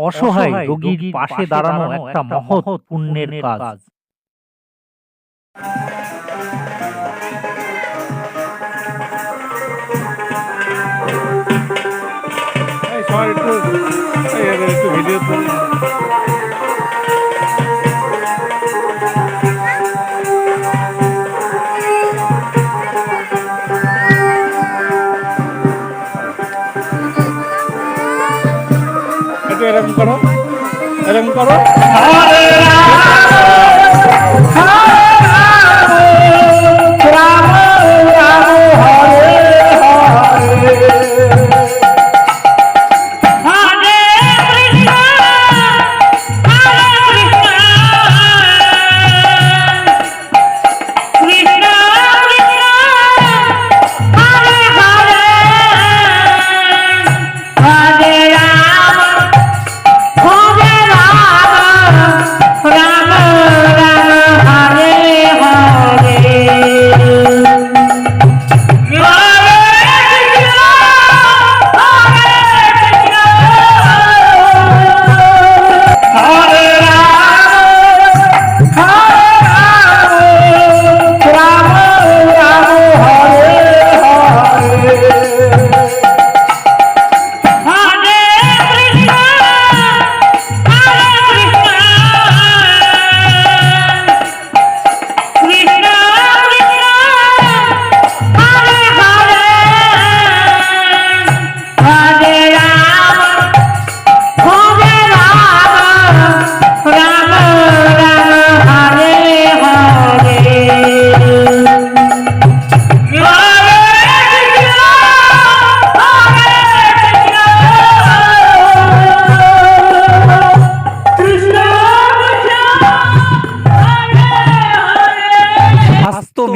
অসহায় রোগীর পাশে দাঁড়ানো একটা মহৎ পুণ্যের কাজ। একটু ভিডিও করি। একটু এরকম করো, এরকম করো।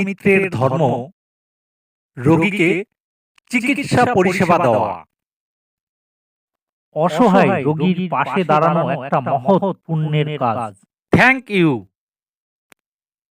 মিত্রের ধর্ম রোগীকে চিকিৎসা পরিষেবা দেওয়া। অসহায় রোগীর পাশে দাঁড়ানো একটা মহৎ পুণ্যের কাজ। Thank you.